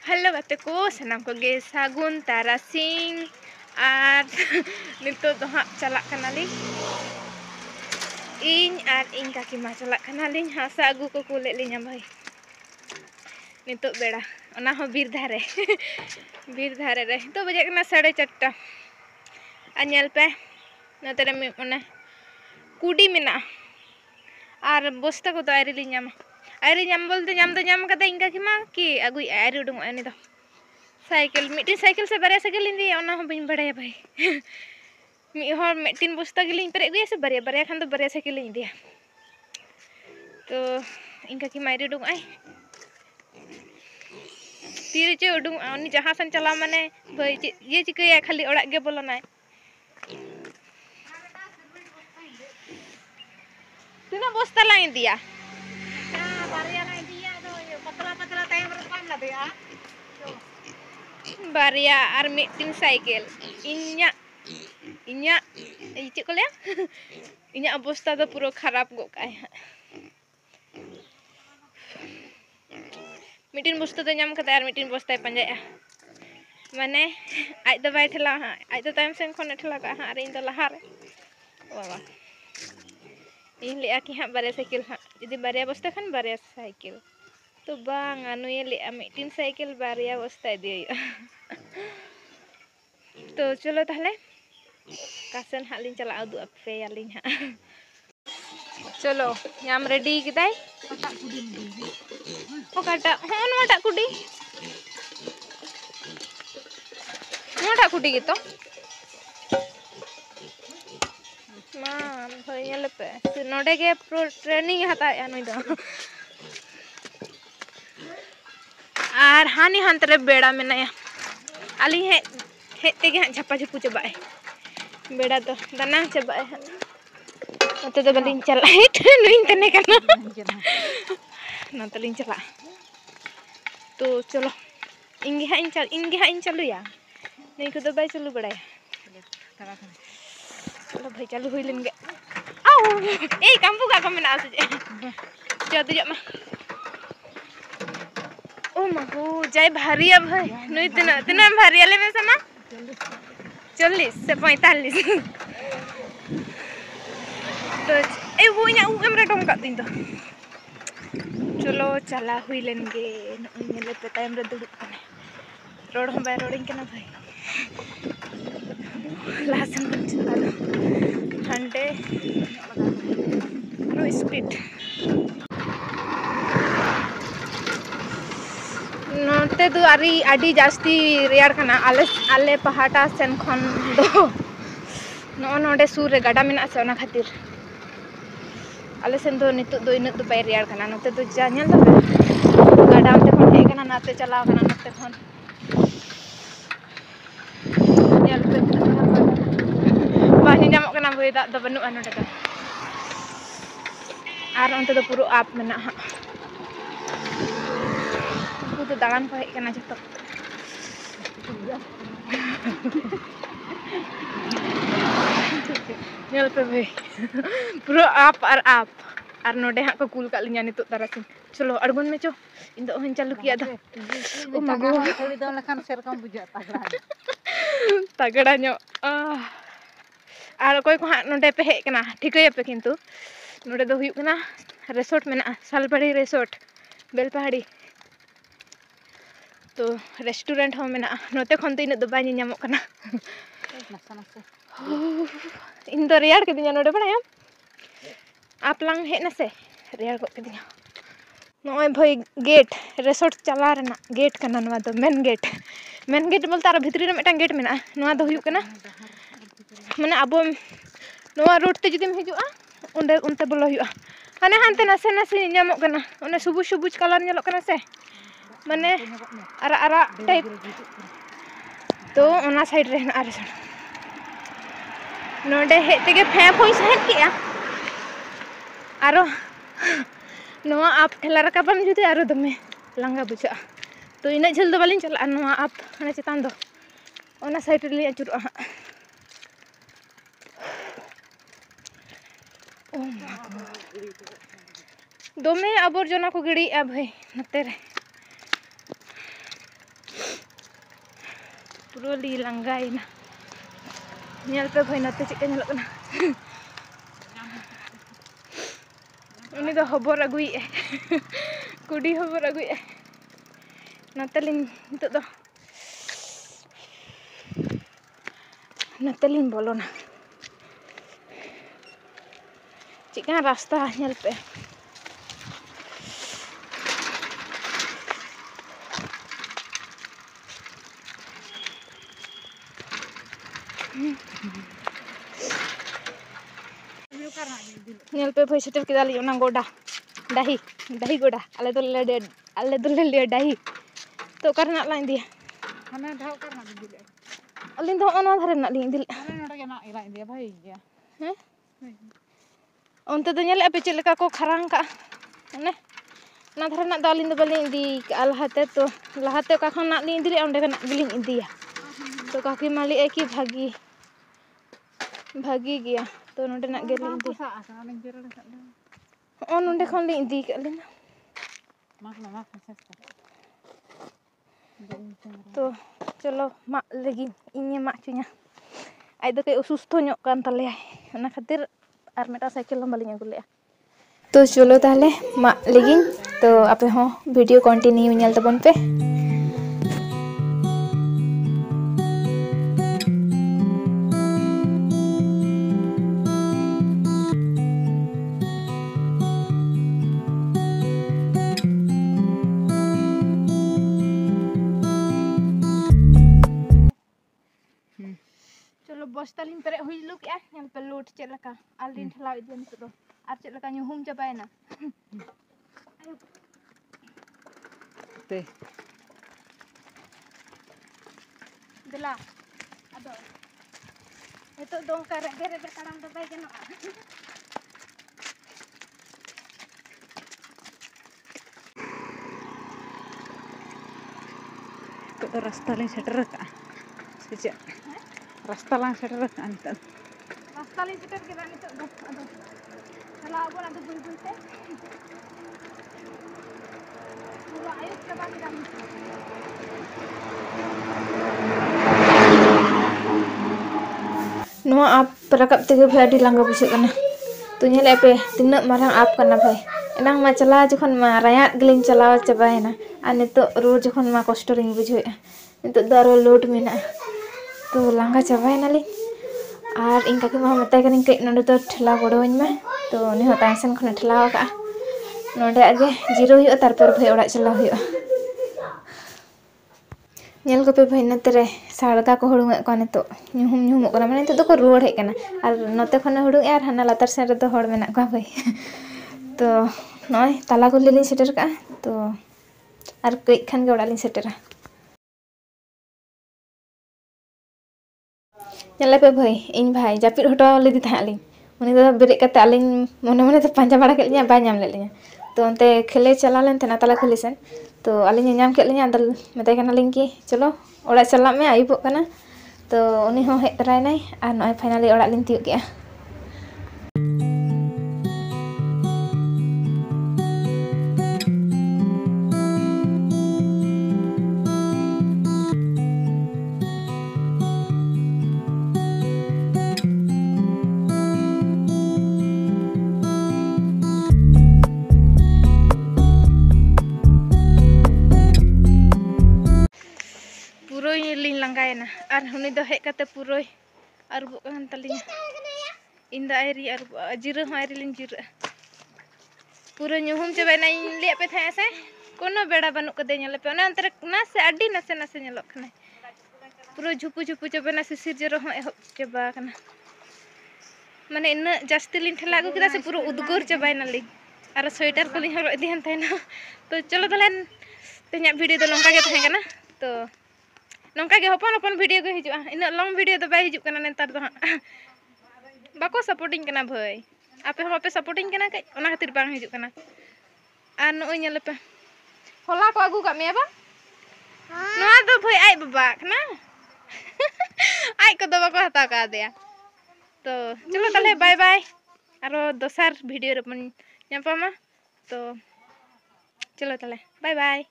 Hello गाते को सनाम को गे सागुन तारासिंग और नितो तो हाँ चला कनाली इन और इन काकी मा चला कनाली हासा अगू को कुले लिया भाई नितो बेड़ा ओना हो बीर धारे रे तो बजे कना 4:30 अनियल पे नतरे में ओने कुडी मिना और बस्ता को तो आरी लिया आरी नाम बोलते नाम तो नाम कते इन काकी मा कि अगु आरी उडुंग आनी तो साइकिल मिट्टी साइकिल से बारे साइकिल इंदी ओना हो बिन बड़ाया भाई मी हर मिट्टी बस्ता गिलिंग पेरे गया से बारे बारे खान तो बारे साइकिल इंदी तो इनका की मायरी उडुंग आई तीर चे उडुंग उनी जहां सन चला माने भाई ये चिकया खाली ओड़ा गे बोलनाय तिना बस्ता ला इंदिया बारिया ला इंदिया तो पतला पतला टाइम रे पाम ला दिया बारिया और मिट्टी साइकिल इन्या इन्या चे को ले इन्या अवस्था तो पूरा खराब गो काय मिट्टी बस्ता तो नाम कते और मिट्टी बस्ता पंजाया माने आज तो बाय ठेला आज तो टाइम सेन खने ठेला का हां इन तो लहा रे बाबा इन ले आकी हां बारे साइकिल हां यदि बारे बस्ता खान बारे साइकिल तो बांग अनुये ले मिट्टी साइकिल बारे बस्ता दियो तो चलो ताहले कासन हालिन चला उदु अपे यालिन हा चलो याम रेडी किदाय ओकाटा होन माटा कुडी मोटा कुडी गितो मां भयले पे नोडे के प्रो ट्रेनिंग हता यानुई दो और हानि हंतरे बेड़ा मेनाया आली हे तेगे हाँ झपा झपू चबाए बेड़ा तो दाना चबाए नते तो बलिन चला नुइन तने कना नतलिन चला तो चलो इंगे हाँ इन चलुया नहीं को तो बाय चलू बड़ाया चलो भाई चालू हुई लेंगे आओ ए कांपू का कमेना आसे जद जमा ओ मगो जाय भारिया भाई नुई तना भारिया ले में समा 40 से 45 तो ए वो इन एमरे टोम का दिन तो चलो चला हुई लेंगे नेले पे टाइम रे दुड़ुक कने रोड हम बाय रोडिंग कना भाई लासन बन चला ठंडे नो स्पीड नोते तो आडी जास्ती रेयार कना आले पहाटा सेन खन दो नोडे सूर रे गाडा मेना से ओना खातिर आले सेन दो नितु दो इन दो बाय रेयार कना नोते तो जानियल तो गाडा हमते खन हे कना नाते चलाव कना नोते खन याल पे बानी नामक कना बय दा दो बनु अनोडे दा आर ओनते दो पुरो आप मेना हा तो दालान को हे कना जतो नेल पे भाई पूरा आप और नोडे हाँ को कूल का लिया नितो तारासिन चलो अड़गुन में चो इन दो हन चालू किया था ओ मगो थोड़ी दो लखन सेरकम बुझा तगड़ा नो और कोई को हाँ नोडे पे हे कना ठिकय पे किंतु नोडे दो हुयु कना रिसोर्ट मेना सालपड़ी रिसोर्ट बेलपहाड़ी तो रेस्टोरेंट हो मेना नोते खन तो इन दो बानी नामो कना इन दो रेयार के दिया नोडे बड़ाया आप लांग हे ना से रेयार को के दिया नोय भाई गेट रिसोर्ट चला रना गेट कना नवा दो मेन गेट बोलता आरो भितरी रे मेटा गेट मेना नवा दो हुयु कना माने अब नवा रोड ते जदिम हिजुआ उंडे उनते बोलो हुआ हाने हानते नासे नासे नामो कना ओने सुबुज सुबुज कलर नेलो कना से माने आरा आरा टाइप तो ओना साइड रे ना रिसोर्ट नोडे हे तेगे फे पॉइंट हेट किया आरो नवा आप ठेला रकाबम जुदे आरो दमे लांगा बुझा तो इना झल दो बालिन चला नवा आप हाने चेतान दो ओना साइड रे li अचुर ओ दोमे आबर्जना को गिड़ी आ भाई नते रे पूरा ली लंगाइना nyel pe bhai nate chika nyelok kana uni do hobor agui kudi hobor agui nate lin nitok do nate lin bolona chika rasta nyel pe nyel pe bhai seter kita li ona goda dahi goda ale dole le dahi to karna lain dia hana dhau karna dile alin do ona dhare na lin dil hana noda ke na ila dia bhai ya he onte do nyel ape cheleka ko kharang ka ane na dhare na dalin do balin di alhate to lahate ka khon na lin dil onde ka na gilin idia to kaki mali e ki bhagi gaya to nonde na gelin di sa asa ning jera sa da on nonde khon lin di ka lin mak sesta तो चलो मा लगी इन मा चुना आई दो कई असुस्थ nyok kan tale ona khatir ar meta cycle हम बालिं अगुले तो चलो ताले मा लगी तो आपे हो वीडियो कंटिन्यू नेल तबन पे चलो बस्ता लिन पेरे हुई लुक या यहाँ पे लोट चल लका आलिन ठलाव इदन तो आर चल लका न्यूहुम चबायना te देला अदो एतो दों का रेगे तड़ाम तो बाय गनो to rasta lain seter ka seja rasta lain seter ka anta रास्ता ले सेटर के रानी तो अदो चला अब ना तो बुलबुल से पूरा आयुष के बाकी काम नुआ आप रकब तेगे भाई लांगा बुझे कना तो nyel पे तिना मारang आप कना भाई एनांग मा चला जखन मा रायात गलिन चलाव चबायना आ नितो रोड जखन मा कष्ट रिंग बुझे नितो दारो लोड मेना तो लांगा चबायना ली और इनका के मा मताय कनी के नोडे तो ठेला गोडोइन में तो नि हो तायसन खने ठेला का नोडे आगे जीरो हुई तारपर भाई ओड़ा चला हुई nyel ko pe भाई नते रे साड़का को हुडुंग को नितो न्युहुम कना माने तो को रोड हे कना और नते खने हुडुंग और हना लातर सेन रे तो हड़ मेना को भाई तो नय ताला को लेलिन सेटर का तो और कई खान के ओड़ा लिन सेटरा nyala pe bhai इन भाई जापिर हटा लेदी थालिन उनी तो बेरे कते आलिन मने मने तो पांजा बाड़ा के लिया बा नाम लेलिया तो अंते खेले चला लेन तना ताला खुली सेन तो आलिन नाम के लिया अंदर मते कना लिन की चलो ओड़ा चला में आइबो कना तो उनी हो हे तराय नाय आ नय फाइनली ओड़ा लिन तियो के लिन लंगायना और उनी दो हे कते पुरोय अरबो कान तलिया इन द आयरी अरब जिरो आयरी लिन जिरो पूरा न्युहुम चबायना इन ले पे थाय से कोनो बेड़ा बनु कदे नेले पे ओने अंतर ना से अड्डी नसे नसे नेलक खने पूरा झुपु झुपु चबायना सिसिर जरो हो एहो चबा कना माने इन जास्ती लिन ठेला अगु किदा से पूरा उदगोर चबायना लिन और स्वेटर को लिन हरो दिहन थायना तो चलो तलेन ते냐 वीडियो तो नंका के थाय कना तो नंका के हपन हपन वीडियो को हिजुआ इन लॉन्ग वीडियो तो बाय हिजु कना नेतार दो बाको सपोर्टिंग कना भाई आपे हम आपे सपोर्टिंग कना के ओना खातिर बांग हिजु कना आ नो नेले पे होला को आगु का मे बा नोआ दो भाई आई बाबा कना आई को दो बाको हता का दिया तो चलो तले बाय बाय आरो दोसर वीडियो रे पन ᱧᱟᱯᱟᱢᱟ तो चलो तले बाय बाय।